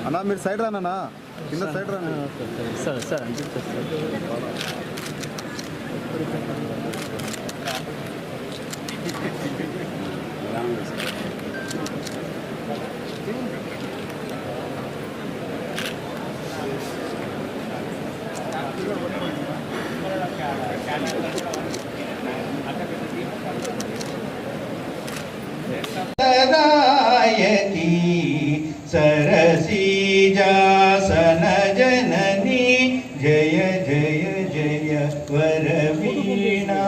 అన్నా మీరు సైడ్ రానా కింద సైడ్ రానా సార్ సార్ సదాయతి సరసీజాసన జనని జయ జయ జయ వరవీణా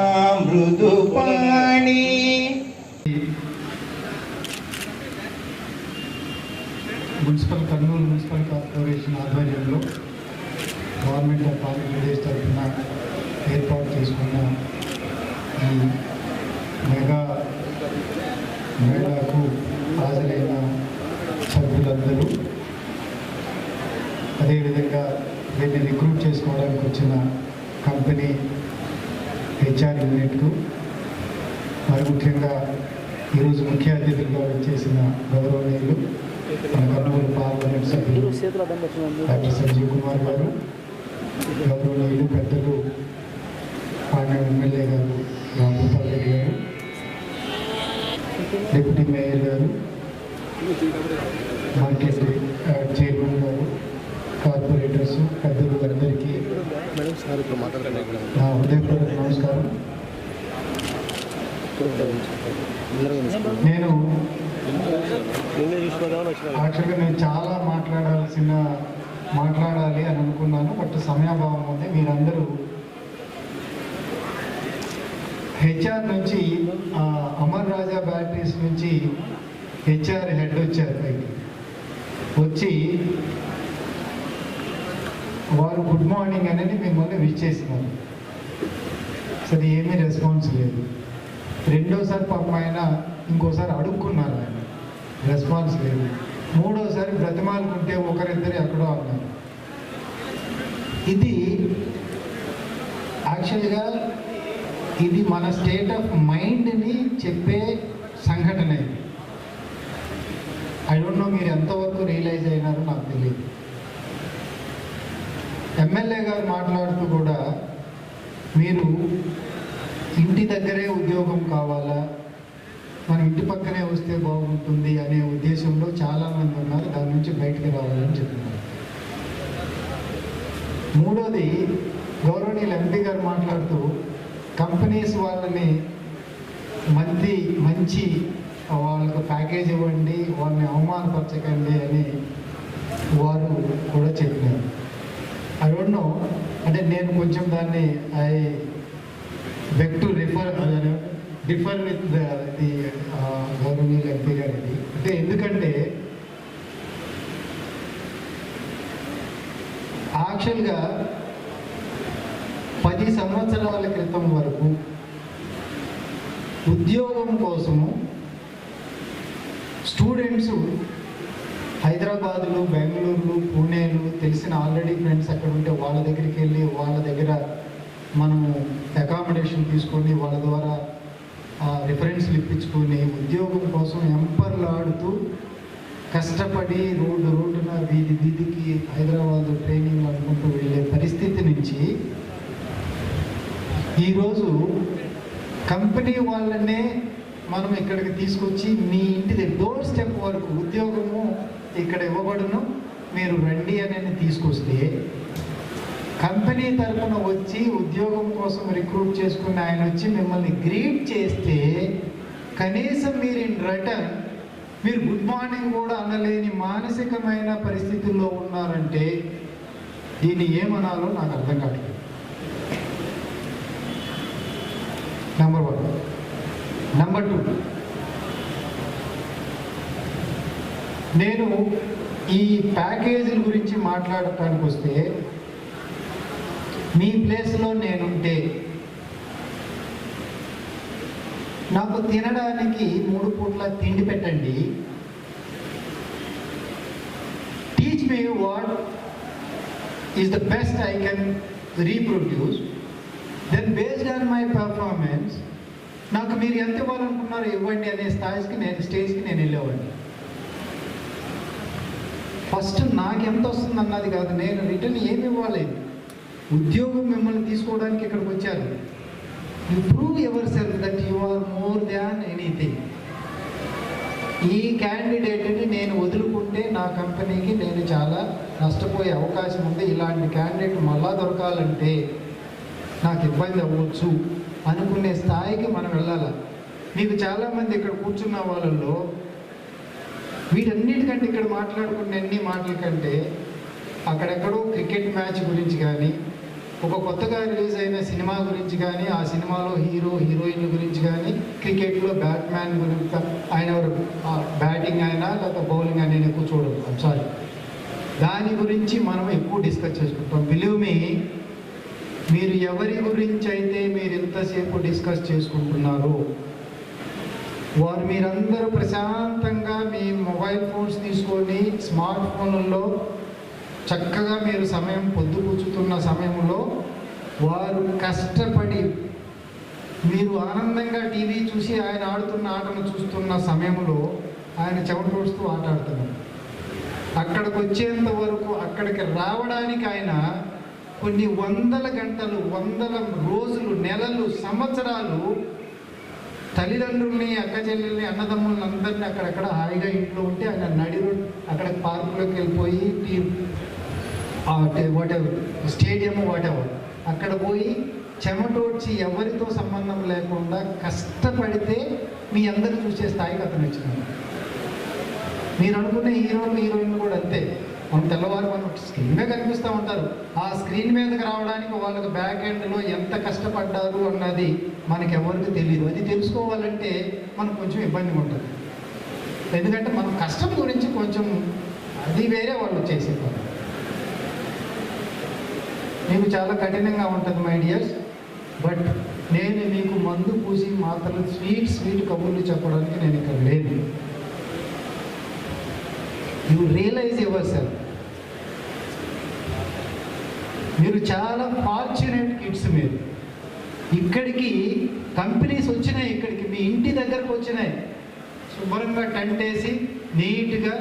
మృదుపాణి. కర్నూలు మున్సిపల్ కార్పొరేషన్ ఆధ్వర్యంలో గవర్నమెంట్ ఆఫ్ ఆంధ్రప్రదేశ్ తరఫున ఏర్పాటు చేసుకున్న ఈ మేళాకు హాజరైన సభ్యులందరూ, అదేవిధంగా దీన్ని రిక్రూట్ చేసుకోవడానికి వచ్చిన కంపెనీ హెచ్ఆర్ యూనిట్కు, మరి ముఖ్యంగా ఈరోజు ముఖ్య అతిథులుగా వచ్చేసిన గౌరవనీయులు మన కర్నూలు పార్లమెంట్ సభ్యులు డాక్టర్ సంజీవ్ కుమార్ గారు, గౌరవనీయులు పెద్దలు పార్లమెంట్ ఎమ్మెల్యే గారు రాంగోపాల్ రెడ్డి గారు, డిప్యూటీ మేయర్ గారు, మార్కెట్ చైర్మన్ గారు, కార్పొరేటర్స్, పెద్దలు అందరికీ నా హృదయపూర్వక నమస్కారం. నేను యాక్చువల్గా చాలా మాట్లాడాలి అని అనుకున్నాను, బట్ సమయాభావం ఉంది. మీరందరూ హెచ్ఆర్ నుంచి అమర్ రాజా బ్యాటరీస్ నుంచి హెచ్ఆర్ హెడ్ వచ్చారు, పైకి వచ్చి వారు గుడ్ మార్నింగ్ అనేది మిమ్మల్ని విష్ చేసినారు. సరే, ఏమీ రెస్పాన్స్ లేదు. రెండోసారి పాపం ఆయన ఇంకోసారి అడుక్కున్నారు, ఆయన రెస్పాన్స్ లేదు. మూడోసారి బ్రతిమాలుకుంటే ఒకరిద్దరు ఎక్కడో అన్నారు. ఇది యాక్చువల్గా ఇది మన స్టేట్ ఆఫ్ మైండ్ని చెప్పే సంఘటన. ఇది ఐ డోంట్ నో మీరు ఎంతవరకు రియలైజ్ అయినారో నాకు తెలియదు. ఎమ్మెల్యే గారు మాట్లాడుతూ కూడా మీరు ఇంటి దగ్గరే ఉద్యోగం కావాలా, మనం ఇంటి పక్కనే వస్తే బాగుంటుంది అనే ఉద్దేశంలో చాలామంది ఉన్నారు, దాని నుంచి బయటికి రావాలని చెప్తున్నారు. మూడోది, గౌరవనీయులు ఎంపీ గారు మాట్లాడుతూ కంపెనీస్ వాళ్ళని మంచి వాళ్ళకు ప్యాకేజ్ ఇవ్వండి, వాళ్ళని అవమానపరచకండి అని వారు కూడా చెప్పినారు. ఐ డోంట్ నో, అంటే నేను కొంచెం దాన్ని I beg to differ with the government MP గారిది. అంటే ఎందుకంటే యాక్చువల్గా 10 సంవత్సరాల క్రితం వరకు ఉద్యోగం కోసము స్టూడెంట్స్ హైదరాబాదులు, బెంగళూరులు, పూణేలు తెలిసిన ఆల్రెడీ ఫ్రెండ్స్ అక్కడ ఉంటే వాళ్ళ దగ్గరికి వెళ్ళి వాళ్ళ దగ్గర మనము అకామిడేషన్ తీసుకొని వాళ్ళ ద్వారా రిఫరెన్స్లు ఇప్పించుకొని ఉద్యోగం కోసం ఎంపర్లాడుతూ కష్టపడి రోడ్డున వీధికి హైదరాబాద్ ట్రైనింగ్ అనుకుంటూ వెళ్ళే పరిస్థితి నుంచి ఈరోజు కంపెనీ వాళ్ళనే మనం ఇక్కడికి తీసుకొచ్చి మీ ఇంటి డోర్ స్టెప్ వరకు ఉద్యోగము ఇక్కడ ఇవ్వబడును, మీరు రండి అని తీసుకొస్తే, కంపెనీ తరఫున వచ్చి ఉద్యోగం కోసం రిక్రూట్ చేసుకుని ఆయన వచ్చి మిమ్మల్ని గ్రీట్ చేస్తే కనీసం మీరు ఇన్ రిటర్న్ మీరు గుడ్ మార్నింగ్ కూడా అనలేని మానసికమైన పరిస్థితుల్లో ఉన్నారంటే దీన్ని ఏమనాలో నాకు అర్థం కావట్లేదు. నెంబర్ 1. నెంబర్ 2, నేను ఈ ప్యాకేజీల గురించి మాట్లాడటానికి వస్తే, మీ ప్లేస్లో నేనుంటే నాకు తినడానికి 3 పూట్ల తిండి పెట్టండి, teach me what is the best I can reproduce, then based on my performance నాకు మీరు ఎంత ఇవ్వాలనుకున్నారో ఇవ్వండి అనే స్టేజ్కి నేను వెళ్ళేవాడిని. ఫస్ట్ నాకు ఎంత వస్తుంది అన్నది కాదు, నేను రిటర్న్ ఏమి ఇవ్వాలి. ఉద్యోగం మిమ్మల్ని తీసుకోవడానికి ఇక్కడికి వచ్చారు. You prove yourself that you are more than anything. ఈ క్యాండిడేట్ని నేను వదులుకుంటే నా కంపెనీకి నేను చాలా నష్టపోయే అవకాశం ఉంది. ఇలాంటి క్యాండిడేట్ మళ్ళా దొరకాలంటే నాకు ఇబ్బంది అవ్వచ్చు అనుకునే స్థాయికి మనం వెళ్ళాలి. మీకు చాలామంది ఇక్కడ కూర్చున్న వాళ్ళల్లో వీటన్నిటికంటే ఇక్కడ మాట్లాడుకునే అన్ని మాటల కంటే అక్కడెక్కడో క్రికెట్ మ్యాచ్ గురించి కానీ, ఒక కొత్తగా రిలీజ్ అయిన సినిమా గురించి కానీ, ఆ సినిమాలో హీరో హీరోయిన్ల గురించి కానీ, క్రికెట్లో బ్యాట్మ్యాన్ గురించి ఆయన బ్యాటింగ్ అయినా లేదా బౌలింగ్ అయినా ఎక్కువ చూడదు. సారీ, దాని గురించి మనం ఎక్కువ డిస్కస్ చేసుకుంటాం. బిలీవ్ మీ, మీరు ఎవరి గురించి అయితే మీరు ఎంతసేపు డిస్కస్ చేసుకుంటున్నారో వారు మీరందరూ ప్రశాంతంగా మీ మొబైల్ ఫోన్స్ తీసుకొని స్మార్ట్ ఫోన్లలో చక్కగా మీరు సమయం పొద్దుపుచ్చుతున్న సమయంలో వారు కష్టపడి మీరు ఆనందంగా టీవీ చూసి ఆయన ఆడుతున్న ఆటను చూస్తున్న సమయంలో ఆయన చెమటోడుస్తూ ఆట ఆడుతున్నారు. అక్కడికి వచ్చేంత వరకు అక్కడికి రావడానికి ఆయన కొన్ని వందల గంటలు, వందల రోజులు, నెలలు, సంవత్సరాలు తల్లిదండ్రుల్ని, అక్క చెల్లెల్ని, అన్నదమ్ముల్ని అందరినీ అక్కడక్కడ హాయిగా ఇంట్లో ఉంటే ఆయన అక్కడ పార్కులోకి వెళ్ళిపోయి వాటెవర్ స్టేడియం వాటెవర్ అక్కడ పోయి చెమటోడ్చి ఎవరితో సంబంధం లేకుండా కష్టపడితే మీ అందరూ చూసే స్థాయికి అతను వచ్చినాడు. మీరు అనుకునే హీరోలు హీరోయిన్లు కూడా అంతే. మనం తెల్లవారు మనం స్క్రీన్ మీద కనిపిస్తూ ఉంటారు. ఆ స్క్రీన్ మీదకి రావడానికి వాళ్ళకి బ్యాక్ ఎండ్లో ఎంత కష్టపడ్డారు అన్నది మనకి ఎవరికి తెలియదు. అది తెలుసుకోవాలంటే మనకు కొంచెం ఇబ్బందిగా ఉంటుంది. ఎందుకంటే మనం కష్టం గురించి కొంచెం అది వేరే వాళ్ళు చేసేవారు. మీకు చాలా కఠినంగా ఉంటుంది మై డియర్స్. బట్ నేను మీకు మందు పూసి మాత్రలు స్వీట్ కబుర్లు చెప్పడానికి నేను ఇక్కడ లేదు. You realise yourself. మీరు చాలా ఫార్చునేట్ కిడ్స్. మీరు ఇక్కడికి కంపెనీస్ వచ్చినాయి, ఇక్కడికి మీ ఇంటి దగ్గరకు వచ్చినాయి. శుభ్రంగా టెంట్ వేసి నీట్గా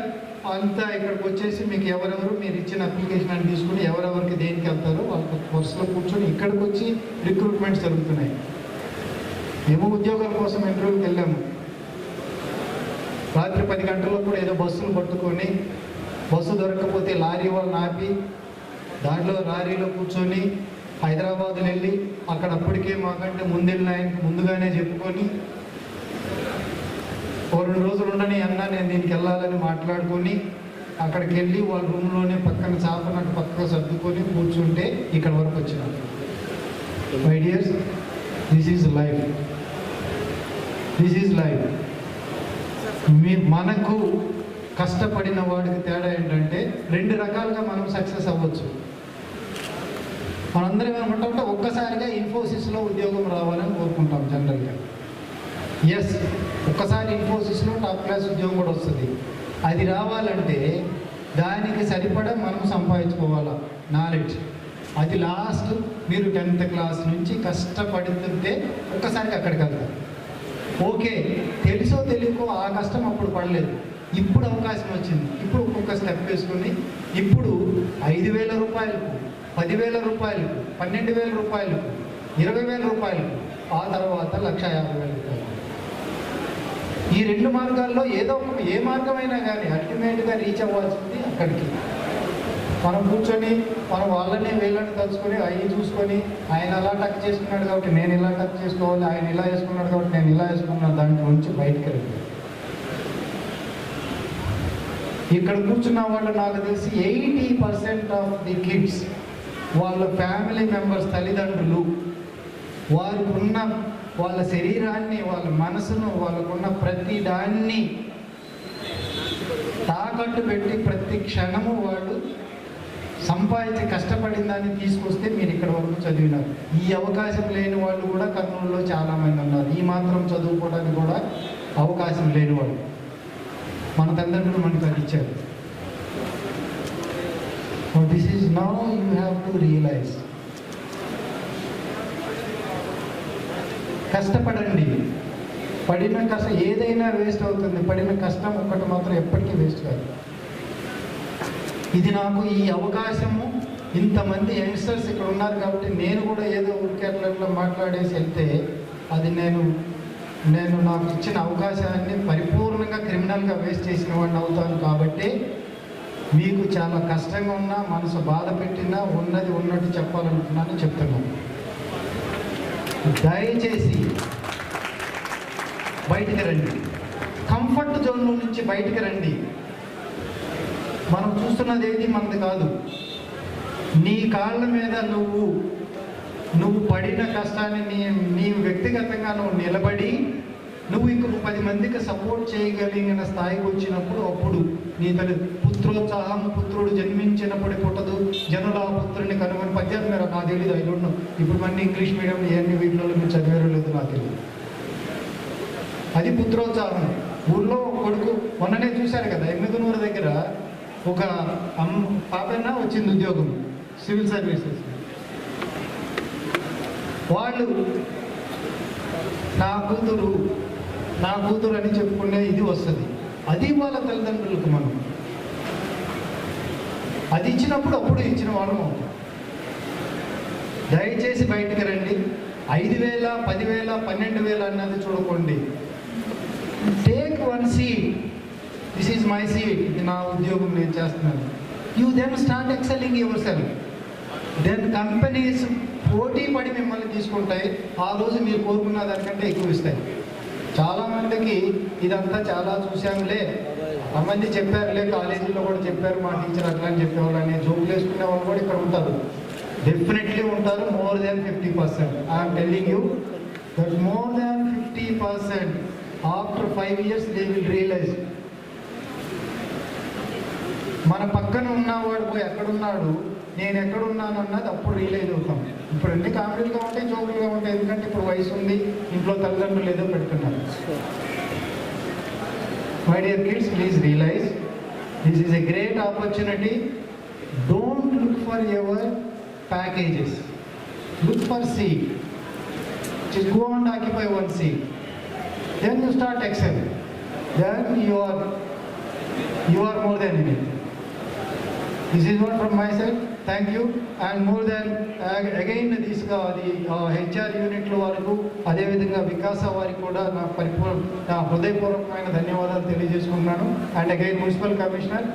అంతా ఇక్కడికి వచ్చేసి మీకు ఎవరెవరు మీరు ఇచ్చిన అప్లికేషన్ అని తీసుకుని ఎవరెవరికి దేనికి వెళ్తారో వాళ్ళకి వరుసలో కూర్చొని ఇక్కడికి వచ్చి రిక్రూట్మెంట్స్ జరుగుతున్నాయి. మేము ఉద్యోగాల కోసం ఇంటర్వ్యూకి వెళ్ళాము. రాత్రి 10 గంటల్లో కూడా ఏదో బస్సులు పట్టుకొని బస్సు దొరకకపోతే లారీ వాళ్ళని ఆపి దాంట్లో లారీలో కూర్చొని హైదరాబాద్లో వెళ్ళి అక్కడ అప్పటికే మాకంటే ముందెళ్ళిన ఆయనకి ముందుగానే చెప్పుకొని 2 రోజులు ఉండని అన్నా నేను దీనికి వెళ్ళాలని మాట్లాడుకొని అక్కడికి వెళ్ళి వాళ్ళ రూమ్లోనే పక్కన చాపనట్టు పక్కన సర్దుకొని కూర్చుంటే ఇక్కడ వరకు వచ్చినాం. My dears, this is life. This is life. మనకు కష్టపడిన వాడికి తేడా ఏంటంటే 2 రకాలుగా మనం సక్సెస్ అవ్వచ్చు. మనందరం ఏమంటామంటే ఒక్కసారిగా ఇన్ఫోసిస్లో ఉద్యోగం రావాలని కోరుకుంటాం జనరల్గా. ఎస్, ఒక్కసారి ఇన్ఫోసిస్లో టాప్ క్లాస్ ఉద్యోగం కూడా వస్తుంది. అది రావాలంటే దానికి సరిపడా మనం సంపాదించుకోవాలా నాలెడ్జ్. అది లాస్ట్ మీరు 10th క్లాస్ నుంచి కష్టపడుతుంటే ఒక్కసారిగా అక్కడికి వెళ్తారు. ఓకే, తెలుసో తెలియకో ఆ కష్టం అప్పుడు పడలేదు. ఇప్పుడు అవకాశం వచ్చింది. ఇప్పుడు ఒక్కొక్క స్టెప్ వేసుకుని ఇప్పుడు 5,000 రూపాయలకు, 10,000 రూపాయలకు, 12,000 రూపాయలకు, 20,000 రూపాయలకు, ఆ తర్వాత 1,50,000 రూపాయలు. ఈ 2 మార్గాల్లో ఏదో ఏ మార్గమైనా కానీ అల్టిమేట్గా రీచ్ అవ్వాల్సింది అక్కడికి. మనం కూర్చొని మనం వాళ్ళని వీళ్ళని తలుచుకొని అవి చూసుకొని ఆయన అలా టక్ చేసుకున్నాడు కాబట్టి నేను ఇలా టక్ చేసుకోవాలి, ఆయన ఇలా వేసుకున్నాడు కాబట్టి నేను ఇలా వేసుకున్నాను, దాంట్లో నుంచి బయటకు వెళ్ళిపోయి ఇక్కడ కూర్చున్న వాళ్ళు నాకు తెలిసి 80% ఆఫ్ ది కిడ్స్ వాళ్ళ ఫ్యామిలీ మెంబర్స్, తల్లిదండ్రులు వారికి ఉన్న వాళ్ళ శరీరాన్ని, వాళ్ళ మనసును, వాళ్ళకున్న ప్రతి దాన్ని తాకట్టు పెట్టి ప్రతి క్షణము వాళ్ళు సంపాదించి కష్టపడిన దాన్ని తీసుకొస్తే మీరు ఇక్కడ వరకు చదివినారు. ఈ అవకాశం లేని వాళ్ళు కూడా కర్నూలులో చాలామంది ఉన్నారు. ఈ మాత్రం చదువుకోవడానికి కూడా అవకాశం లేని వాళ్ళు మన తల్లిదండ్రులు మనకు అది ఇచ్చారు. This is now you have to realise. కష్టపడండి. పడిన కష్టం ఏదైనా వేస్ట్ అవుతుంది, పడిన కష్టం ఒక్కటి మాత్రం ఎప్పటికీ వేస్ట్ కాదు. ఇది నాకు ఈ అవకాశము, ఇంతమంది యంగ్స్టర్స్ ఇక్కడ ఉన్నారు కాబట్టి నేను కూడా ఏదో ఊరికే అట్లా మాట్లాడేసి వెళ్తే అది నేను నాకు ఇచ్చిన అవకాశాన్ని పరిపూర్ణంగా క్రిమినల్గా వేస్ట్ చేసిన వాడిని అవుతాను. కాబట్టి మీకు చాలా కష్టంగా ఉన్నా, మనసు బాధ పెట్టినా ఉన్నది ఉన్నట్టు చెప్పాలనుకున్నాను, చెప్తున్నాను. దయచేసి బయటికి రండి, కంఫర్ట్ జోన్లో నుంచి బయటికి రండి. మనం చూస్తున్నది ఏది మనది కాదు. నీ కాళ్ళ మీద నువ్వు పడిన కష్టాన్ని నీ వ్యక్తిగతంగా నువ్వు నిలబడి నువ్వు ఇంకొక 10 మందికి సపోర్ట్ చేయగలిగిన స్థాయికి వచ్చినప్పుడు అప్పుడు నీ తల్లి పుత్రోత్సాహం, పుత్రుడు జన్మించినప్పుడు పుట్టదు జనుల పుత్రుని కనుగొని పద్యాలు మీరు నాకు తెలియదు, ఐ డోంట్ నో. ఇప్పుడు మళ్ళీ ఇంగ్లీష్ మీడియం ఇవన్నీ వీటిలో మీరు చదివారో లేదు నాకు తెలియదు. అది పుత్రోత్సాహం. ఊళ్ళో కొడుకు మొన్ననే చూశారు కదా, ఎమ్మిగనూరు దగ్గర ఒక పాపైనా వచ్చింది ఉద్యోగం, సివిల్ సర్వీసెస్. వాళ్ళు నా కూతురు అని చెప్పుకునే ఇది వస్తుంది. అది వాళ్ళ తల్లిదండ్రులకు మనం అది ఇచ్చినప్పుడు అప్పుడు ఇచ్చిన వాళ్ళం అవుతాం. దయచేసి బయటికి రండి. 5,000, 10,000, 12,000 అన్నది చూడకండి. Take 1 seat. This is my seat, ఇది నా ఉద్యోగం, నేను చేస్తున్నాను. You then start excelling yourself. Then companies పోటీ పడి మిమ్మల్ని తీసుకుంటాయి. ఆ రోజు మీరు కోరుకున్న దానికంటే ఎక్కువ ఇస్తాయి. చాలామందికి ఇదంతా చాలా చూసాములే, మంది చెప్పారులే, కాలేజీలో కూడా చెప్పారు, మా టీచర్ అట్లా అని చెప్పేవాళ్ళు అని జోకులు వేసుకునే వాళ్ళు కూడా ఇక్కడ ఉంటారు. డెఫినెట్లీ ఉంటారు. More than 50%. I'm telling you that more than 50% after 5 years they will realise. మన పక్కన ఉన్నవాడు పోయి ఎక్కడున్నాడు, నేను ఎక్కడున్నాను అన్నది అప్పుడు రియలైజ్ అవుతాం. ఇప్పుడు అన్ని కామెడీలుగా ఉంటాయి, జోకులుగా ఉంటాయి, ఎందుకంటే ఇప్పుడు వయసు ఉంది, ఇంట్లో తల్లిదండ్రులు ఏదో పెడుతున్నారు. My dear kids, please realise this is a great opportunity. Don't look for your packages, look for seat. Just go and occupy 1 seat. Then you start excel. Then you are more than enough. This is what from my side. Thank you. And more than again this HR యూనిట్ల వరకు, అదేవిధంగా వికాస వారికి కూడా నా హృదయపూర్వకమైన ధన్యవాదాలు తెలియజేసుకుంటున్నాను. And again municipal commissioner,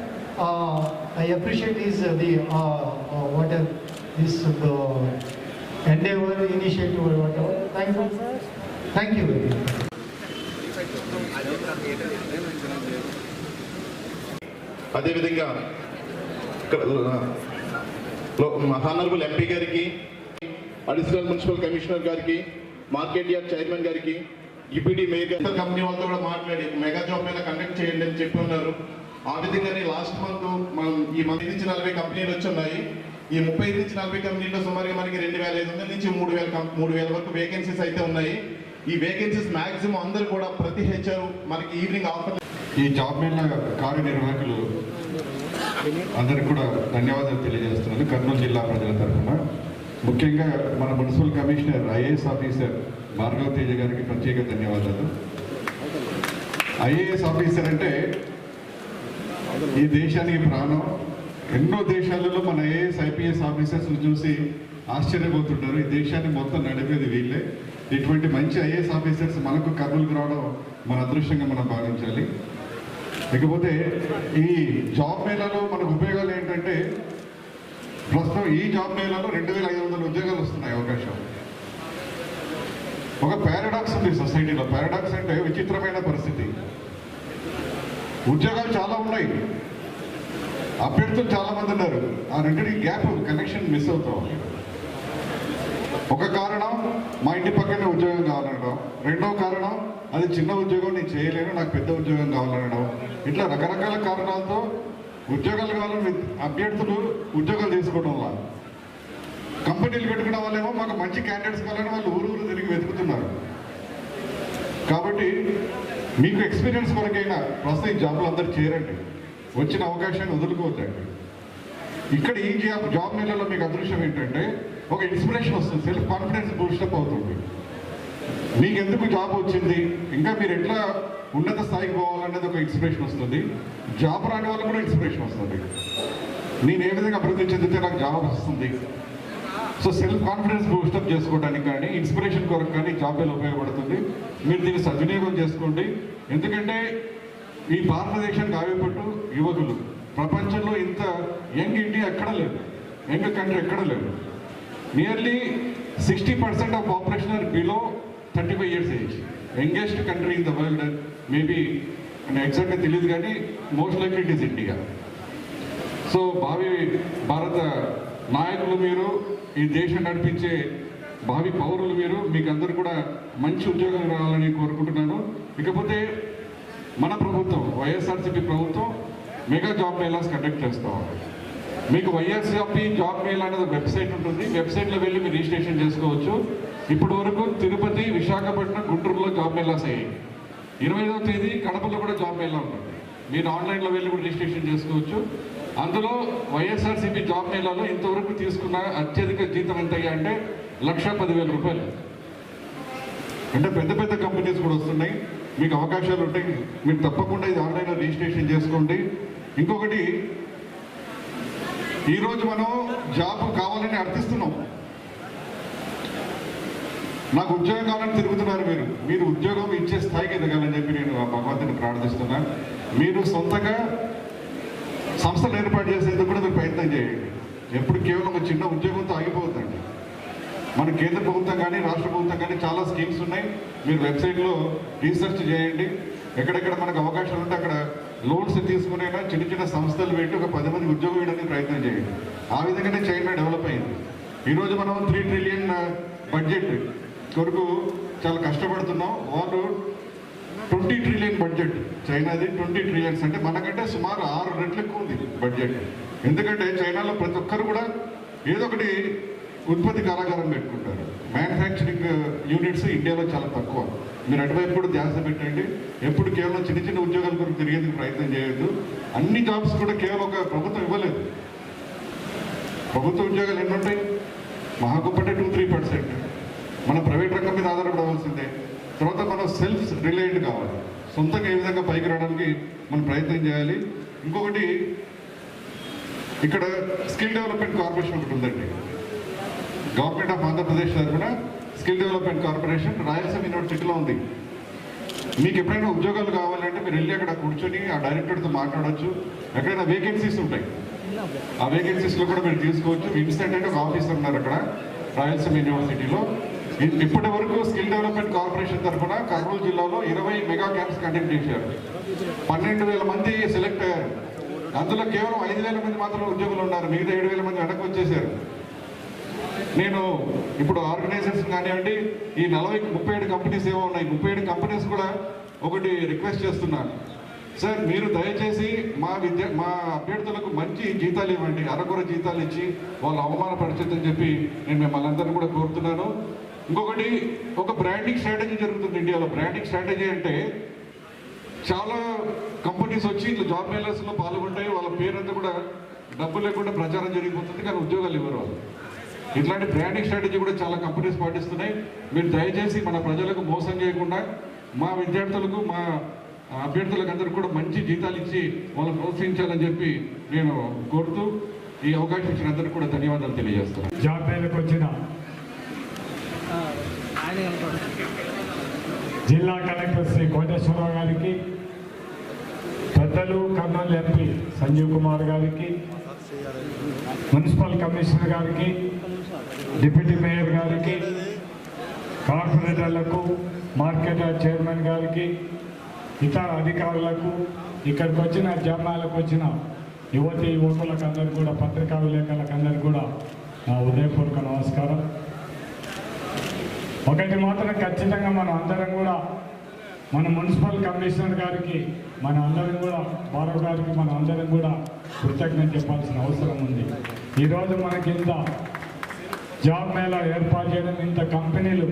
I appreciate this endeavor, initiative or whatever. Thank you very much. అదేవిధంగా హానరబుల్ ఎంపీ గారికి, అడిషనల్ మున్సిపల్ కమిషనర్ గారికి, మార్కెట్ యార్డ్ చైర్మన్ గారికి, డిప్యూటీ మేయర్ గారి కంపెనీ వాళ్ళతో కూడా మాట్లాడి మెగా జాబ్ మీద కండక్ట్ చేయండి అని చెప్పి ఉన్నారు. ఆ విధంగానే లాస్ట్ మంత్ మనం ఈ మంత్ నుంచి 40 కంపెనీలు వచ్చి ఉన్నాయి. ఈ 35 నుంచి 40 కంపెనీల్లో సుమారుగా మనకి 2,500 నుంచి 3,000 వరకు వేకెన్సీస్ అయితే ఉన్నాయి. ఈ వేకెన్సీస్ మ్యాక్సిమం అందరూ కూడా ప్రతి హెచ్ఆర్ మనకి ఈవినింగ్ ఆఫర్. ఈ జాబ్ మేళ కార్యనిర్వాహకులు అందరికి కూడా ధన్యవాదాలు తెలియజేస్తున్నాను కర్నూలు జిల్లా ప్రజల తరఫున. ముఖ్యంగా మన municipal commissioner IAS officer Bhargav Teja గారికి ప్రత్యేక ధన్యవాదాలు. IAS ఆఫీసర్ అంటే ఈ దేశానికి ప్రాణం. ఎన్నో దేశాలలో మన IAS IPS ఆఫీసర్స్ని చూసి ఆశ్చర్యపోతుంటారు. ఈ దేశాన్ని మొత్తం నడిపేది వీళ్ళే. ఇటువంటి మంచి IAS ఆఫీసర్స్ మనకు కర్నూలుకు రావడం మన అదృష్టంగా మనం భావించాలి. ఇకపోతే ఈ జాబ్ మేళాలో మనకు ఉపయోగాలు ఏంటంటే, ప్రస్తుతం ఈ జాబ్ మేళాలో 2,500 ఉద్యోగాలు వస్తున్నాయి అవకాశం. ఒక పారాడాక్స్ ఉంది సొసైటీలో. పారాడాక్స్ అంటే విచిత్రమైన పరిస్థితి. ఉద్యోగాలు చాలా ఉన్నాయి, అభ్యర్థులు చాలా మంది ఉన్నారు. ఆ రెండింటికి గ్యాప్, కనెక్షన్ మిస్ అవుతాం. ఒక కారణం మా ఇంటి పక్కనే ఉద్యోగం కావాలనడం, రెండో కారణం అది చిన్న ఉద్యోగం నేను చేయలేను, నాకు పెద్ద ఉద్యోగం కావాలనడం. ఇట్లా రకరకాల కారణాలతో ఉద్యోగాలు కావాలని అభ్యర్థులు ఉద్యోగాలు తీసుకోవడం వల్ల, కంపెనీలు పెట్టుకోవడం వల్లేమో మాకు మంచి క్యాండిడేట్స్ కావాలని వాళ్ళు ఊరు తిరిగి వెతుకుతున్నారు. కాబట్టి మీకు ఎక్స్పీరియన్స్ కొరకైనా ప్రస్తుతం ఈ జాబ్లో అందరూ చేరండి, వచ్చిన అవకాశాన్ని వదులుకోవద్దండి. ఇక్కడ ఈ జాబ్ మేళలో మీకు అదృష్టం ఏంటంటే ఒక ఇన్స్పిరేషన్ వస్తుంది, సెల్ఫ్ కాన్ఫిడెన్స్ బూస్టప్ అవుతుంది. మీకు ఎందుకు జాబ్ వచ్చింది, ఇంకా మీరు ఎట్లా ఉన్నత స్థాయికి పోవాలనేది ఒక ఇన్స్పిరేషన్ వస్తుంది. జాబ్ రాని వాళ్ళకి కూడా ఇన్స్పిరేషన్ వస్తుంది. నేను ఏ విధంగా అభివృద్ధి చెందితే నాకు జాబ్ వస్తుంది. సో సెల్ఫ్ కాన్ఫిడెన్స్ బూస్టప్ చేసుకోవడానికి కానీ ఇన్స్పిరేషన్ కొరకు కానీ జాబ్ ఎలా ఉపయోగపడుతుంది. మీరు దీన్ని సద్వినియోగం చేసుకోండి. ఎందుకంటే ఈ భారతదేశానికి ఆవిపట్టు యువకులు. ప్రపంచంలో ఇంత యంగ్ ఇండియా ఎక్కడ లేదు, యంగ్ కంట్రీ ఎక్కడ లేదు. Nearly 60% of population are below 35 years age. Youngest country in the world maybe ఎగ్జాక్ట్గా తెలియదు కానీ most likely it is India. So భావి భారత నాయకులు మీరు, ఈ దేశం నడిపించే భావి పౌరులు మీరు, మీకు అందరూ కూడా మంచి ఉద్యోగం రావాలని కోరుకుంటున్నాను. ఇకపోతే మన ప్రభుత్వం వైఎస్ఆర్సీపీ ప్రభుత్వం మెగా జాబ్ మేళాస్ కండక్ట్ చేస్తాం. మీకు వైఎస్ఆర్సీపీ జాబ్ మేళా అనేది వెబ్సైట్ ఉంటుంది. వెబ్సైట్లో వెళ్ళి మీరు రిజిస్ట్రేషన్ చేసుకోవచ్చు. ఇప్పటి వరకు తిరుపతి, విశాఖపట్నం, గుంటూరులో జాబ్ మేళాస్ అయ్యాయి. 25వ తేదీ కడపలో కూడా జాబ్ మేళా ఉంటుంది. మీరు ఆన్లైన్లో వెళ్ళి కూడా రిజిస్ట్రేషన్ చేసుకోవచ్చు. అందులో వైఎస్ఆర్సీపీ జాబ్ మేళాలో ఇంతవరకు తీసుకున్న అత్యధిక జీతం ఎంత అంటే 1,10,000 రూపాయలు. అంటే పెద్ద పెద్ద కంపెనీస్ కూడా వస్తున్నాయి. మీకు అవకాశాలు ఉంటాయి. మీరు తప్పకుండా ఇది ఆన్లైన్లో రిజిస్ట్రేషన్ చేసుకోండి. ఇంకొకటి, ఈరోజు మనం జాబ్ కావాలని అర్థిస్తున్నాం. నాకు ఉద్యోగం కావాలని తిరుగుతున్నారు మీరు ఉద్యోగం ఇచ్చే స్థాయికి ఎదగాలని చెప్పి నేను భగవంతుని ప్రార్థిస్తున్నాను. మీరు సొంతంగా సంస్థలు ఏర్పాటు చేసేందుకు కూడా మీరు ప్రయత్నం చేయండి. ఎప్పుడు కేవలం ఒక చిన్న ఉద్యోగంతో ఆగిపోతుందండి. మన కేంద్ర ప్రభుత్వం కానీ రాష్ట్ర ప్రభుత్వం కానీ చాలా స్కీమ్స్ ఉన్నాయి. మీరు వెబ్సైట్లో రీసెర్చ్ చేయండి. ఎక్కడెక్కడ మనకు అవకాశాలు ఉంటే అక్కడ లోన్స్ తీసుకునేనా చిన్న చిన్న సంస్థలు పెట్టి ఒక 10 మంది ఉద్యోగం ఇవ్వడానికి ప్రయత్నం చేయండి. ఆ విధంగానే చైనా డెవలప్ అయింది. ఈరోజు మనం 3 ట్రిలియన్ బడ్జెట్ కొరకు చాలా కష్టపడుతున్నాం. వాళ్ళు 20 ట్రిలియన్ బడ్జెట్, చైనాది 20 ట్రిలియన్స్, అంటే మనకంటే సుమారు 6 రెట్లు ఎక్కువ ఉంది బడ్జెట్. ఎందుకంటే చైనాలో ప్రతి ఒక్కరు కూడా ఏదో ఒకటి ఉత్పత్తి కారాగారం పెట్టుకుంటారు. మ్యానుఫ్యాక్చరింగ్ యూనిట్స్ ఇండియాలో చాలా తక్కువ. మీరు అటువైపు కూడా ధ్యాస పెట్టండి. ఎప్పుడు కేవలం చిన్న చిన్న ఉద్యోగాల కొరకు తిరిగేందుకు ప్రయత్నం చేయొద్దు. అన్ని జాబ్స్ కూడా కేవలం ఒక ప్రభుత్వం ఇవ్వలేదు. ప్రభుత్వ ఉద్యోగాలు ఎన్ని ఉంటాయి? మహా గొప్పటే 2-3%. మన ప్రైవేట్ రంగం మీద ఆధారపడవలసిందే. తర్వాత మనం సెల్ఫ్ రిలయంట్ కావాలి. సొంతంగా ఏ విధంగా పైకి రావడానికి మనం ప్రయత్నం చేయాలి. ఇంకొకటి, ఇక్కడ స్కిల్ డెవలప్మెంట్ కార్పొరేషన్ ఒకటి ఉందండి. గవర్నమెంట్ ఆఫ్ ఆంధ్రప్రదేశ్ తరఫున స్కిల్ డెవలప్మెంట్ కార్పొరేషన్ రాయలసీమ యూనివర్సిటీలో ఉంది. మీకు ఎప్పుడైనా ఉద్యోగాలు కావాలంటే మీరు వెళ్ళి అక్కడ కూర్చొని ఆ డైరెక్టర్తో మాట్లాడవచ్చు. ఎక్కడైనా వేకెన్సీస్ ఉంటాయి, ఆ వేకెన్సీస్లో కూడా మీరు తీసుకోవచ్చు. విన్సెంట్ అంటే ఒక ఆఫీసర్ ఉన్నారు అక్కడ రాయలసీమ యూనివర్సిటీలో. ఇప్పటి వరకు స్కిల్ డెవలప్మెంట్ కార్పొరేషన్ తరఫున కర్నూలు జిల్లాలో 20 మెగా క్యాంప్స్ కండక్ట్ చేశారు. 12,000 మంది సెలెక్ట్ అయ్యారు. అందులో కేవలం 5,000 మంది మాత్రమే ఉద్యోగులు ఉన్నారు. మిగతా 7,000 మంది వెనక్కి వచ్చేసారు. నేను ఇప్పుడు ఆర్గనైజేషన్ కానివ్వండి, ఈ 37 కంపెనీస్ ఏమో ఉన్నాయి. 37 కంపెనీస్ కూడా ఒకటి రిక్వెస్ట్ చేస్తున్నాను. సార్, మీరు దయచేసి మా అభ్యర్థులకు మంచి జీతాలు ఇవ్వండి. అరకొర జీతాలు ఇచ్చి వాళ్ళు అవమానపరచొద్దని చెప్పి నేను మిమ్మల్ని అందరినీ కూడా కోరుతున్నాను. ఇంకొకటి, ఒక బ్రాండింగ్ స్ట్రాటజీ జరుగుతుంది ఇండియాలో. బ్రాండింగ్ స్ట్రాటజీ అంటే చాలా కంపెనీస్ వచ్చి ఇట్లా జాబ్ మేళర్స్లో పాల్గొంటాయి. వాళ్ళ పేరంతా కూడా డబ్బు లేకుండా ప్రచారం జరిగిపోతుంది, కానీ ఉద్యోగాలు ఇవ్వరు వాళ్ళు. ఇట్లాంటి బ్రాండింగ్ స్ట్రాటజీ కూడా చాలా కంపెనీస్ పాటిస్తున్నాయి. మీరు దయచేసి మన ప్రజలకు మోసం చేయకుండా మా విద్యార్థులకు, మా అభ్యర్థులకు అందరూ కూడా మంచి జీతాలు ఇచ్చి వాళ్ళని ప్రోత్సహించాలని చెప్పి నేను కోరుతూ ఈ అవకాశం ఇచ్చిన అందరికీ కూడా ధన్యవాదాలు తెలియజేస్తాను. జాబ్ మేళకు వచ్చిన జిల్లా కలెక్టర్ శ్రీ కోటేశ్వరరావు గారికి, పెద్దలు కర్నూలు ఎంపీ సంజీవ్ కుమార్ గారికి, మున్సిపల్ కమిషనర్ గారికి, డిప్యూటీ మేయర్ గారికి, కార్పొరేటర్లకు, మార్కెట్ చైర్మన్ గారికి, ఇతర అధికారులకు, ఇక్కడికి వచ్చిన జమాలకు వచ్చిన యువతి యువకులకు అందరికీ కూడా, పత్రికా విలేకరులకు అందరికీ కూడా నా ఉదయపూర్వక నమస్కారం. ఒకటి మాత్రం ఖచ్చితంగా మనం అందరం కూడా మన మున్సిపల్ కమిషనర్ గారికి, మన అందరం కూడా బారవ్ గారికి మనం అందరం కూడా కృతజ్ఞత చెప్పాల్సిన అవసరం ఉంది. ఈరోజు మనకి ఇంత జాబ్ మేళా ఏర్పాటు చేయడం, ఇంత కంపెనీలు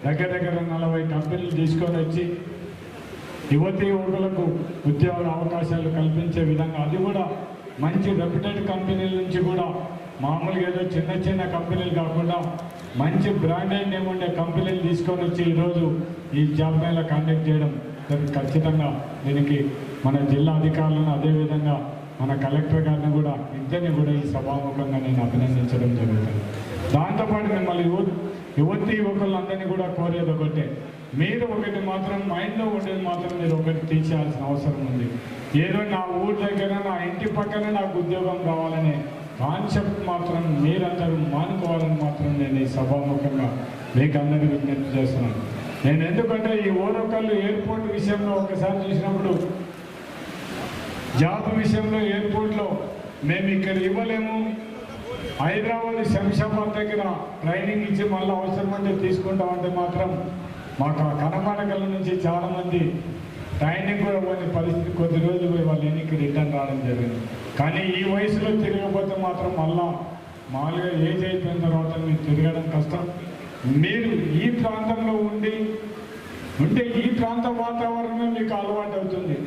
దగ్గర 40 కంపెనీలు తీసుకొని వచ్చి యువతి యువకులకు ఉద్యోగ అవకాశాలు కల్పించే విధంగా, అది కూడా మంచి రెప్యూటెడ్ కంపెనీల నుంచి కూడా మామూలుగా ఏదో చిన్న చిన్న కంపెనీలు కాకుండా మంచి బ్రాండెడ్ నేమ్ ఉండే కంపెనీలు తీసుకొని వచ్చి ఈరోజు ఈ జాబ్ మేళా కండక్ట్ చేయడం ఖచ్చితంగా దీనికి మన జిల్లా అధికారులను అదేవిధంగా మన కలెక్టర్ గారిని కూడా ఇద్దరిని కూడా ఈ సభాముఖంగా నేను అభినందించడం జరుగుతుంది. దాంతోపాటు మిమ్మల్ని యువతి యువకులందరినీ కూడా కోరేది ఒకటే, మీరు ఒకటి మాత్రం మైండ్లో ఉండేది మాత్రం మీరు ఒకటి తీసేయాల్సిన అవసరం ఉంది. ఏదో నా ఊరి దగ్గర నా ఇంటి పక్కన నాకు ఉద్యోగం కావాలనే కాన్సెప్ట్ మాత్రం మీరందరూ మానుకోవాలని మాత్రం నేను ఈ సభాముఖంగా మీకు అందరికీ విజ్ఞప్తి చేస్తున్నాను. నేను ఎందుకంటే ఈ ఓరకల్లు ఎయిర్పోర్ట్ విషయంలో ఒకసారి చూసినప్పుడు జాబ్ విషయంలో ఎయిర్పోర్ట్లో మేము ఇక్కడ ఇవ్వలేము, హైదరాబాద్ శంషాబాద్ దగ్గర ట్రైనింగ్ ఇచ్చి మళ్ళీ అవసరమంటే తీసుకుంటామంటే మాత్రం మాకు ఆ కనపడకల నుంచి చాలామంది ట్రైనింగ్ కూడా పోయిన పరిస్థితి, కొద్ది రోజులు పోయి వాళ్ళు ఎన్నికి రిటర్న్ రావడం జరిగింది. కానీ ఈ వయసులో తిరగకపోతే మాత్రం మళ్ళా మామూలుగా ఏజ్ అయిపోయిన తర్వాత మీరు తిరగడం కష్టం. మీరు ఈ ప్రాంతంలో ఉంటే ఈ ప్రాంత వాతావరణమే మీకు అలవాటు అవుతుంది.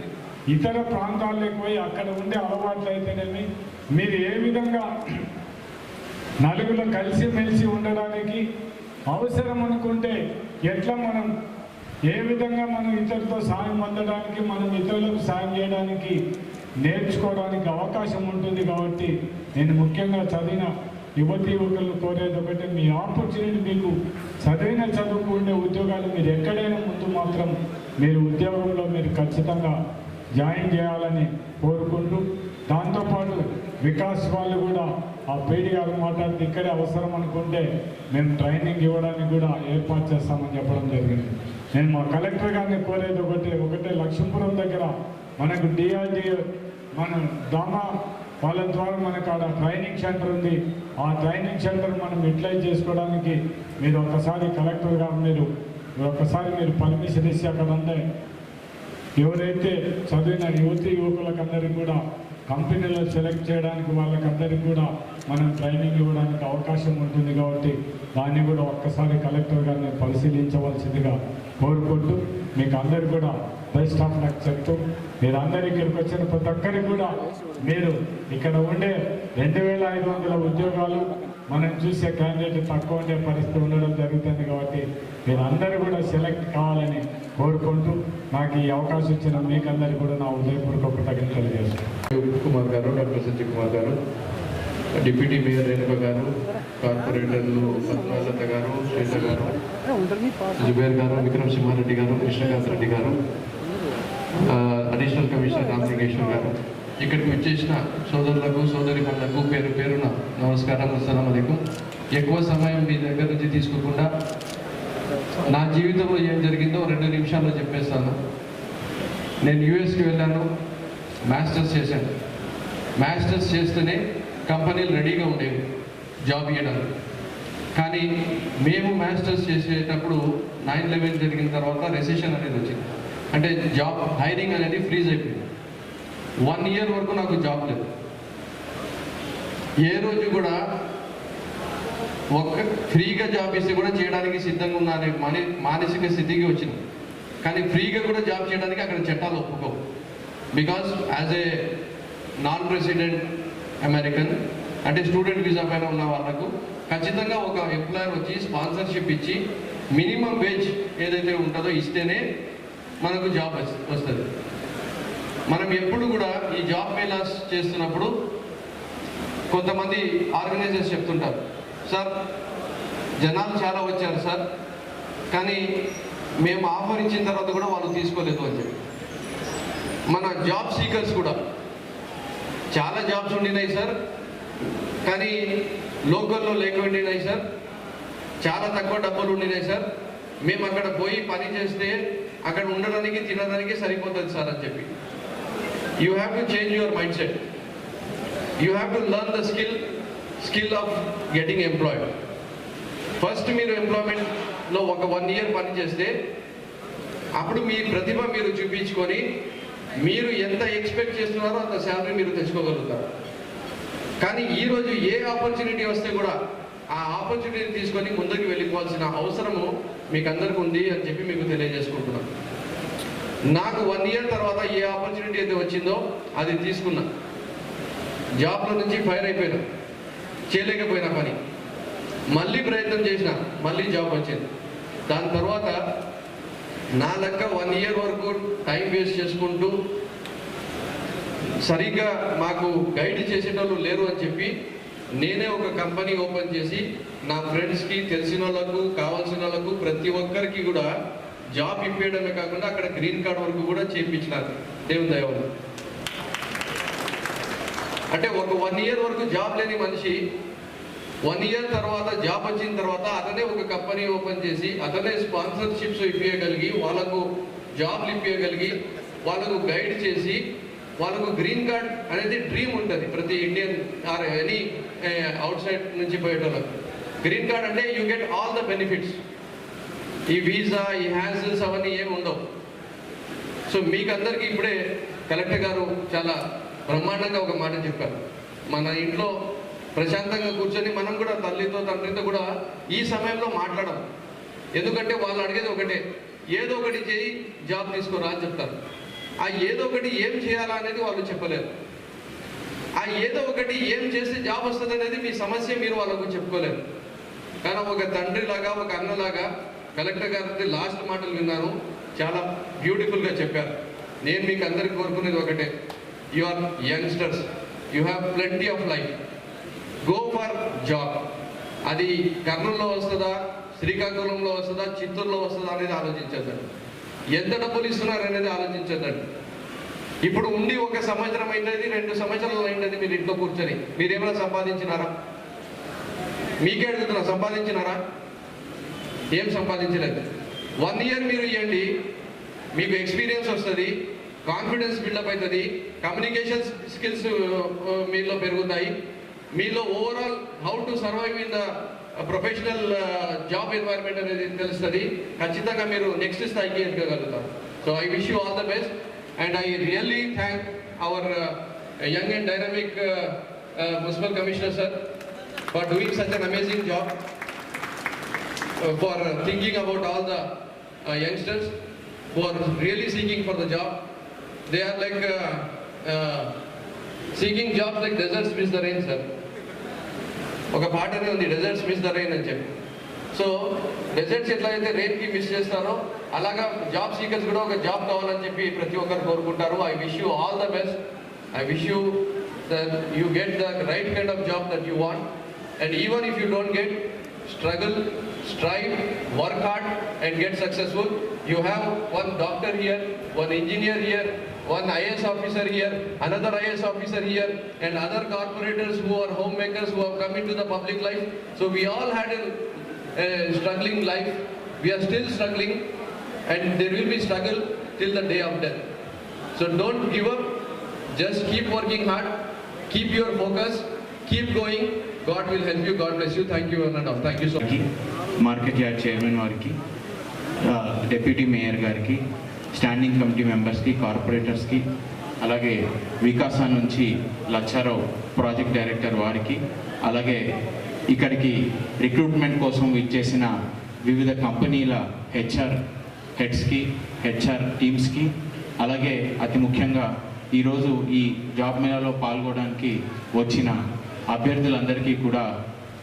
ఇతర ప్రాంతాలకు పోయి అక్కడ ఉండే అలవాట్లు అయితేనేమి మీరు ఏ విధంగా నలుగురు కలిసిమెలిసి ఉండడానికి అవసరం అనుకుంటే ఎట్లా మనం ఏ విధంగా మనం ఇతరులతో సాయం పొందడానికి మనం ఇతరులకు సాయం చేయడానికి నేర్చుకోవడానికి అవకాశం ఉంటుంది. కాబట్టి నేను ముఖ్యంగా చదివిన యువతి యువకులను కోరేది ఒకటి, మీ ఆపర్చునిటీ మీకు చదివిన చదువుకు ఉండే ఉద్యోగాలు మీరు ఎక్కడైనా ముందు మాత్రం మీరు ఉద్యోగంలో మీరు ఖచ్చితంగా జాయిన్ చేయాలని కోరుకుంటూ, దాంతోపాటు వికాస్ వాళ్ళు కూడా ఆ పీడి గారు మాట్లాడితే ఇక్కడే అవసరం అనుకుంటే మేము ట్రైనింగ్ ఇవ్వడానికి కూడా ఏర్పాటు చేస్తామని చెప్పడం జరిగింది. నేను మా కలెక్టర్ గారిని కోరేది ఒకటే లక్ష్మీపురం దగ్గర మనకు డిఆర్డిఓ మన దామా వాళ్ళ ద్వారా మనకు ఆడ ట్రైనింగ్ సెంటర్ ఉంది. ఆ ట్రైనింగ్ సెంటర్ మనం యూటిలైజ్ చేసుకోవడానికి మీరు ఒకసారి కలెక్టర్ గారు మీరు పర్మిషన్ ఇచ్చి అక్కడ ఉంటే ఎవరైతే చదివిన యువతి యువకులకందరికీ కూడా కంపెనీలో సెలెక్ట్ చేయడానికి వాళ్ళకందరికీ కూడా మనం ట్రైనింగ్ ఇవ్వడానికి అవకాశం ఉంటుంది. కాబట్టి దాన్ని కూడా ఒక్కసారి కలెక్టర్ గారిని పరిశీలించవలసిందిగా కోరుకుంటూ మీకు అందరికీ కూడా బెస్ట్ ఆఫ్ లక్ చెప్తూ, మీరు అందరు ఇక్కడికి వచ్చిన ప్రతి ఒక్కరికి కూడా మీరు ఇక్కడ ఉండే 2500 ఉద్యోగాలు మనం చూసే క్యాండిడేట్ తక్కువ ఉండే పరిస్థితి ఉండడం జరుగుతుంది. కాబట్టి మీరు అందరూ కూడా సెలెక్ట్ కావాలని కోరుకుంటూ నాకు ఈ అవకాశం ఇచ్చిన మీకందరికీ కూడా నా ఉదయపూర్వక కృతజ్ఞతలు చేస్తున్నాను. కుమార్ గారు, డాక్టర్ సంజయ్ కుమార్ గారు, డిప్యూటీ మేయర్ రేణుక గారు, కార్పొరేటర్లు పద్మాలత గారు, శ్వేత గారు, జుబేర్ గారు, విక్రమ్ సింహారెడ్డి గారు, కృష్ణకాంత్ రెడ్డి గారు, అడిషనల్ కమిషనర్ రామలింగేశ్వర్ గారు, ఇక్కడికి వచ్చేసిన సోదరులకు సోదరిమణులకు పేరు పేరున నమస్కారం, అస్సలాము అలైకుం. ఎక్కువ సమయం మీ దగ్గర నుంచి తీసుకోకుండా నా జీవితంలో ఏం జరిగిందో 2 నిమిషాల్లో చెప్పేస్తాను. నేను యూఎస్కి వెళ్ళాను, మాస్టర్స్ చేశాను. మాస్టర్స్ చేస్తేనే కంపెనీలు రెడీగా ఉండేవి జాబ్ ఇవ్వడానికి. కానీ మేము మాస్టర్స్ చేసేటప్పుడు 9/11 జరిగిన తర్వాత రెసెషన్ అనేది వచ్చింది. అంటే జాబ్ హైరింగ్ అనేది ఫ్రీజ్ అయిపోయింది. 1 ఇయర్ వరకు నాకు జాబ్ లేదు. ఏ రోజు కూడా ఫ్రీగా జాబ్ ఇస్తే కూడా చేయడానికి సిద్ధంగా ఉన్నానే మానసిక స్థితికి వచ్చింది. కానీ ఫ్రీగా కూడా జాబ్ చేయడానికి అక్కడ చట్టాలు ఒప్పుకోవు. Because as a non resident American అంటే స్టూడెంట్ వీసా పైన ఉన్న వాళ్ళకు ఖచ్చితంగా ఒక ఎంప్లాయర్ వచ్చి స్పాన్సర్షిప్ ఇచ్చి మినిమం వేజ్ ఏదైతే ఉంటుందో ఇస్తేనే మనకు జాబ్ వస్తుంది. మనం ఎప్పుడు కూడా ఈ జాబ్ మేళాస్ చేస్తున్నప్పుడు కొంతమంది ఆర్గనైజర్స్ చెప్తుంటారు, సార్ జనాలు చాలా వచ్చారు సార్, కానీ మేము ఆఫర్ ఇచ్చిన తర్వాత కూడా వాళ్ళు తీసుకోలేదు అని చెప్పి. మన జాబ్ సీకర్స్ కూడా చాలా జాబ్స్ ఉండినాయి సార్, కానీ లోకల్లో లేకుండినాయి సార్, చాలా తక్కువ డబ్బులు ఉండినాయి సార్, మేము అక్కడ పోయి పని చేస్తే అక్కడ ఉండడానికి తినడానికి సరిపోతుంది సార్ అని చెప్పి. You have to change your mind set. You have to learn the skill of getting employed. First మీరు ఎంప్లాయ్మెంట్లో ఒక 1 ఇయర్ పని చేస్తే అప్పుడు మీ ప్రతిభ మీరు చూపించుకొని మీరు ఎంత ఎక్స్పెక్ట్ చేస్తున్నారో అంత శాలరీ మీరు తెచ్చుకోగలుగుతారు. కానీ ఈరోజు ఏ ఆపర్చునిటీ వస్తే కూడా ఆ ఆపర్చునిటీని తీసుకొని ముందుకు వెళ్ళిపోవాల్సిన అవసరము మీకు అందరికీ ఉంది అని చెప్పి మీకు తెలియజేసుకుంటున్నాను. నాకు 1 ఇయర్ తర్వాత ఏ ఆపర్చునిటీ అయితే వచ్చిందో అది తీసుకున్నా. జాబ్లో నుంచి ఫైర్ అయిపోయినా. చేయలేకపోయిన పని మళ్ళీ ప్రయత్నం చేసిన, మళ్ళీ జాబ్ వచ్చింది. దాని తర్వాత నా లెక్క 1 ఇయర్ వరకు టైం వేస్ట్ చేసుకుంటూ సరిగ్గా మాకు గైడ్ చేసేటోళ్ళు లేరు అని చెప్పి నేనే ఒక కంపెనీ ఓపెన్ చేసి నా ఫ్రెండ్స్కి, తెలిసిన వాళ్ళకు, కావాల్సిన వాళ్ళకు ప్రతి ఒక్కరికి కూడా జాబ్ ఇప్పించడమే కాకుండా అక్కడ గ్రీన్ కార్డ్ వరకు కూడా చేయించినారు దేవుని దయ వల్ల. అంటే ఒక 1 ఇయర్ వరకు జాబ్ లేని మనిషి 1 ఇయర్ తర్వాత జాబ్ వచ్చిన తర్వాత అతనే ఒక కంపెనీ ఓపెన్ చేసి అతనే స్పాన్సర్షిప్స్ ఇప్పించగలిగి, వాళ్ళకు జాబ్లు ఇప్పించగలిగి, వాళ్ళకు గైడ్ చేసి, వాళ్ళకు గ్రీన్ కార్డ్ అనేది డ్రీమ్ ఉంటుంది ప్రతి Indian or any out side నుంచి పోయేటోళ్ళకు. గ్రీన్ కార్డ్ అంటే you get all the benefits. ఈ వీసా, ఈ హ్యాసిల్స్ అవన్నీ ఏమి ఉండవు. సో మీకు అందరికీ ఇప్పుడే కలెక్టర్ గారు చాలా బ్రహ్మాండంగా ఒక మాట చెప్పారు. మన ఇంట్లో ప్రశాంతంగా కూర్చొని మనం కూడా తల్లితో తండ్రితో కూడా ఈ సమయంలో మాట్లాడడం. ఎందుకంటే వాళ్ళు అడిగేది ఒకటే, ఏదో ఒకటి చేయి జాబ్ తీసుకోరా అని చెప్తారు. ఆ ఏదో ఒకటి ఏం చేయాలా అనేది వాళ్ళు చెప్పలేరు. ఆ ఏదో ఒకటి ఏం చేస్తే జాబ్ వస్తుంది అనేది మీ సమస్య మీరు వాళ్ళకు చెప్పుకోలేరు. కానీ ఒక తండ్రిలాగా, ఒక అన్నలాగా కలెక్టర్ గారి లాస్ట్ మాటలు విన్నాను, చాలా బ్యూటిఫుల్గా చెప్పారు. నేను మీకు అందరికీ కోరుకునేది ఒకటే, you are youngsters, you have plenty of life, go for job. అది కర్నూలులో వస్తుందా, శ్రీకాకుళంలో వస్తుందా, చిత్తూరులో వస్తుందా అనేది ఆలోచించద్దండి. ఎంత డబ్బులు ఇస్తున్నారు అనేది ఆలోచించద్దండి. ఇప్పుడు ఉండి 1 సంవత్సరం అయినది, 2 సంవత్సరాలు అయినది మీరు ఇంట్లో కూర్చొని మీరేమైనా సంపాదించినారా? మీకే అడుగుతున్నా, సంపాదించినారా? ఏం సంపాదించలేదు. 1 ఇయర్ మీరు ఇవ్వండి, మీకు ఎక్స్పీరియన్స్ వస్తుంది, కాన్ఫిడెన్స్ బిల్డప్ అవుతుంది, కమ్యూనికేషన్ స్కిల్స్ మీలో పెరుగుతాయి, మీలో overall how to survive in the professional job environment అనేది తెలుస్తుంది. ఖచ్చితంగా మీరు నెక్స్ట్ స్థాయికి ఎదగలుగుతారు. So I wish you all the best and I really thank our young and dynamic municipal commissioner sir for doing such an amazing job, for thinking about all the youngsters who are really seeking for the job. They are like seeking jobs like deserts miss the rain, sir. ఒక పాటనే ఉంది, desserts miss the rain అని చెప్పి. So desserts ఎట్లయితే రెయిన్కి miss చేస్తారో అలాగా job seekers కూడా ఒక job కావాలని చెప్పి ప్రతి ఒక్కరు కోరుకుంటారు. I wish you all the best. I wish you that you get the right kind of job that you want. And even if you don't get, struggle, strive, work hard and get successful. You have one doctor here, one engineer here, one IAS officer here, another IAS officer here, and other corporators who are homemakers who have come into the public life. So we all had a struggling life. We are still struggling and there will be struggle till the day of death. So don't give up. Just keep working hard. Keep your focus. Keep going. God will help you. God bless you. Thank you, Anand. Thank you so much. Market yard chairman వారికి, deputy mayor గారికి, standing committee మెంబర్స్కి, కార్పొరేటర్స్కి, అలాగే వికాసా నుంచి Lachcharao project director వారికి, అలాగే ఇక్కడికి recruitment కోసం ఇచ్చేసిన వివిధ కంపెనీల హెచ్ఆర్ హెడ్స్కి, హెచ్ఆర్ టీమ్స్కి, అలాగే అతి ముఖ్యంగా ఈరోజు ఈ జాబ్ మేళాలో పాల్గొనడానికి వచ్చిన అభ్యర్థులందరికీ కూడా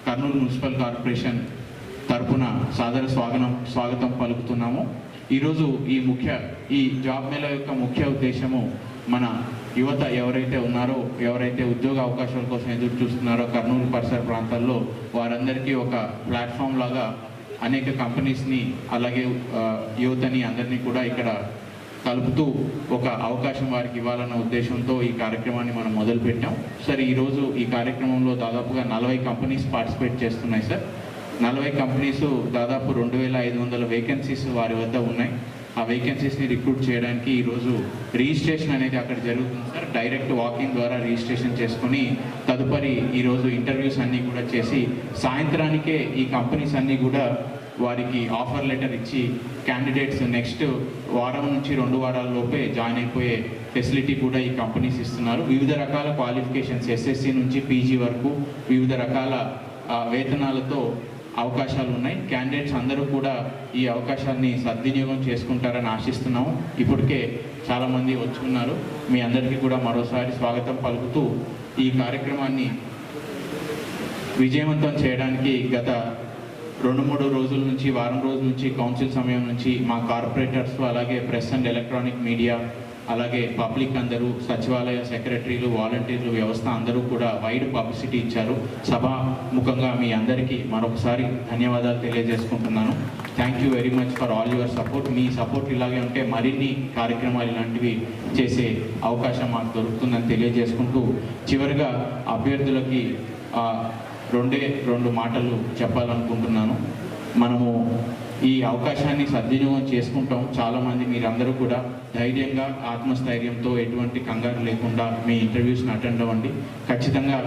కర్నూలు మున్సిపల్ కార్పొరేషన్ తరపున సాదర స్వాగతం పలుకుతున్నాము. ఈరోజు ఈ జాబ్ మేళా యొక్క ముఖ్య ఉద్దేశము మన యువత ఎవరైతే ఉన్నారో, ఎవరైతే ఉద్యోగ అవకాశాల కోసం ఎదురు చూస్తున్నారో కర్నూలు పరిసర ప్రాంతాల్లో, వారందరికీ ఒక ప్లాట్ఫామ్ లాగా అనేక కంపెనీస్ని, అలాగే యువతని అందరినీ కూడా ఇక్కడ కలుపుతూ ఒక అవకాశం వారికి ఇవ్వాలన్న ఉద్దేశంతో ఈ కార్యక్రమాన్ని మనం మొదలుపెట్టాం. సార్, ఈరోజు ఈ కార్యక్రమంలో దాదాపుగా 40 కంపెనీస్ పార్టిసిపేట్ చేస్తున్నాయి సార్. 40 కంపెనీస్, దాదాపు 2500 వేకెన్సీస్ వారి వద్ద ఉన్నాయి. ఆ వేకెన్సీస్ని రిక్రూట్ చేయడానికి ఈరోజు రిజిస్ట్రేషన్ అనేది అక్కడ జరుగుతుంది సార్. డైరెక్ట్ వాకింగ్ ద్వారా రిజిస్ట్రేషన్ చేసుకొని తదుపరి ఈరోజు ఇంటర్వ్యూస్ అన్నీ కూడా చేసి సాయంత్రానికే ఈ కంపెనీస్ అన్నీ కూడా వారికి ఆఫర్ లెటర్ ఇచ్చి క్యాండిడేట్స్ నెక్స్ట్ వారం నుంచి 2 వారాల లోపే జాయిన్ అయిపోయే ఫెసిలిటీ కూడా ఈ కంపెనీస్ ఇస్తున్నారు. వివిధ రకాల క్వాలిఫికేషన్స్, ఎస్ఎస్సి నుంచి పీజీ వరకు వివిధ రకాల వేతనాలతో అవకాశాలు ఉన్నాయి. క్యాండిడేట్స్ అందరూ కూడా ఈ అవకాశాన్ని సద్వినియోగం చేసుకుంటారని ఆశిస్తున్నాము. ఇప్పటికే చాలామంది వచ్చి ఉన్నారు. మీ అందరికీ కూడా మరోసారి స్వాగతం పలుకుతూ ఈ కార్యక్రమాన్ని విజయవంతం చేయడానికి గత 2-3 రోజుల నుంచి, వారం రోజుల నుంచి, కౌన్సిల్ సమయం నుంచి మా కార్పొరేటర్స్, అలాగే ప్రెస్ అండ్ ఎలక్ట్రానిక్ మీడియా, అలాగే పబ్లిక్ అందరూ, సచివాలయ సెక్రటరీలు, వాలంటీర్లు, వ్యవస్థ అందరూ కూడా వైడ్ పబ్లిసిటీ ఇచ్చారు. సభాముఖంగా మీ అందరికీ మరొకసారి ధన్యవాదాలు తెలియజేసుకుంటున్నాను. Thank you very much for all your support. Me support ఇలాగే ఉంటే మరిన్ని కార్యక్రమాలు ఇలాంటివి చేసే అవకాశం మాకు దొరుకుతుందని తెలియజేసుకుంటూ, చివరిగా అభ్యర్థులకి 2 మాటలు చెప్పాలనుకుంటున్నాను. మనము ఈ అవకాశాన్ని సద్వినియోగం చేసుకుంటాం. చాలామంది మీరందరూ కూడా ధైర్యంగా, ఆత్మస్థైర్యంతో, ఎటువంటి కంగారు లేకుండా మీ ఇంటర్వ్యూస్ని అటెండ్ అవ్వండి. ఖచ్చితంగా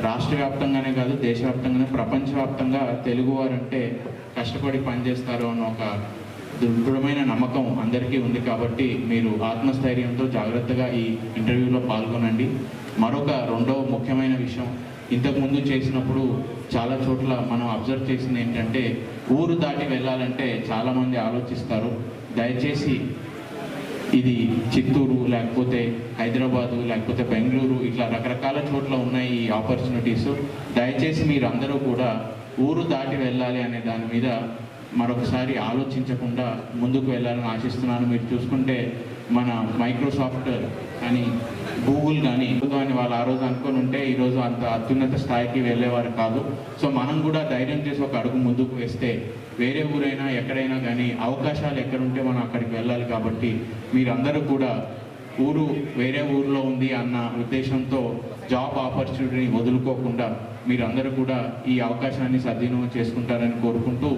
రాష్ట్ర వ్యాప్తంగానే కాదు, దేశవ్యాప్తంగానే, ప్రపంచవ్యాప్తంగా తెలుగువారంటే కష్టపడి పనిచేస్తారు అన్న ఒక దృఢమైన నమ్మకం అందరికీ ఉంది. కాబట్టి మీరు ఆత్మస్థైర్యంతో జాగ్రత్తగా ఈ ఇంటర్వ్యూలో పాల్గొనండి. మరొక రెండవ ముఖ్యమైన విషయం, ఇంతకుముందు చేసినప్పుడు చాలా చోట్ల మనం అబ్జర్వ్ చేసింది ఏంటంటే, ఊరు దాటి వెళ్ళాలంటే చాలామంది ఆలోచిస్తారు. దయచేసి ఇది చిత్తూరు, లేకపోతే హైదరాబాదు, లేకపోతే బెంగళూరు, ఇట్లా రకరకాల చోట్ల ఉన్నాయి ఈ ఆపర్చునిటీస్. దయచేసి మీరు అందరూ కూడా ఊరు దాటి వెళ్ళాలి అనే దాని మీద మరొకసారి ఆలోచించకుండా ముందుకు వెళ్ళాలని ఆశిస్తున్నాను. మీరు చూసుకుంటే మన మైక్రోసాఫ్ట్ కానీ, గూగుల్ కానీ వాళ్ళు ఆ రోజు అనుకొని ఉంటే ఈరోజు అంత అత్యున్నత స్థాయికి వెళ్ళేవారు కాదు. సో మనం కూడా ధైర్యం చేసి ఒక అడుగు ముందుకు వేస్తే వేరే ఊరైనా ఎక్కడైనా కానీ అవకాశాలు ఎక్కడుంటే మనం అక్కడికి వెళ్ళాలి. కాబట్టి మీరందరూ కూడా వేరే ఊరిలో ఉంది అన్న ఉద్దేశంతో జాబ్ ఆపర్చునిటీని వదులుకోకుండా మీరందరూ కూడా ఈ అవకాశాన్ని సద్వినియోగం చేసుకుంటారని కోరుకుంటూ,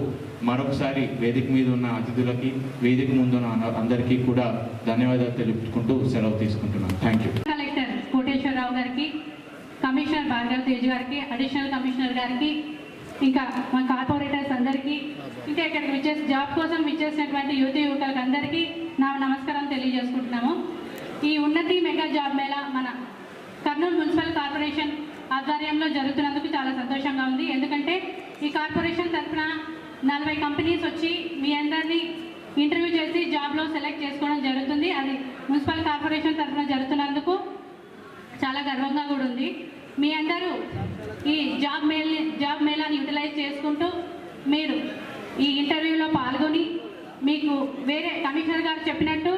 మరొకసారి వేదిక మీద ఉన్న అతిథులకి, వేదిక ముందున్న అందరికీ కూడా ధన్యవాదాలు తెలుపుకుంటూ సెలవు తీసుకుంటున్నాను. Thank you. కలెక్టర్ కోటేశ్వరరావు గారికి, కమిషనర్ భార్గవ్ తేజ్ గారికి, అడిషనల్ కమిషనర్ గారికి, ఇంకా మా కార్పొరేటర్స్ అందరికీ, ఇంకా ఇక్కడికి జాబ్ కోసం విచ్చేసినటువంటి యువకులకు అందరికీ నా నమస్కారం తెలియజేసుకుంటున్నాము. ఈ ఉన్నతి మెగా జాబ్ మేళా మన కర్నూలు మున్సిపల్ కార్పొరేషన్ ఆధ్వర్యంలో జరుగుతున్నందుకు చాలా సంతోషంగా ఉంది. ఎందుకంటే ఈ కార్పొరేషన్ తరఫున 40 కంపెనీస్ వచ్చి మీ అందరినీ ఇంటర్వ్యూ చేసి జాబ్లో సెలెక్ట్ చేసుకోవడం జరుగుతుంది. అది మున్సిపల్ కార్పొరేషన్ తరఫున జరుగుతున్నందుకు చాలా గర్వంగా కూడా ఉంది. మీ అందరూ ఈ జాబ్ మేళాని యూటిలైజ్ చేసుకుంటూ మీరు ఈ ఇంటర్వ్యూలో పాల్గొని, మీకు వేరే కమిషనర్ గారు చెప్పినట్టు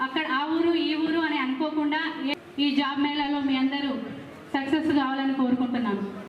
అక్కడ ఆ ఊరు ఈ ఊరు అని అనుకోకుండా ఈ జాబ్ మేళాలో మీ అందరూ సక్సెస్ కావాలని కోరుకుంటున్నాను.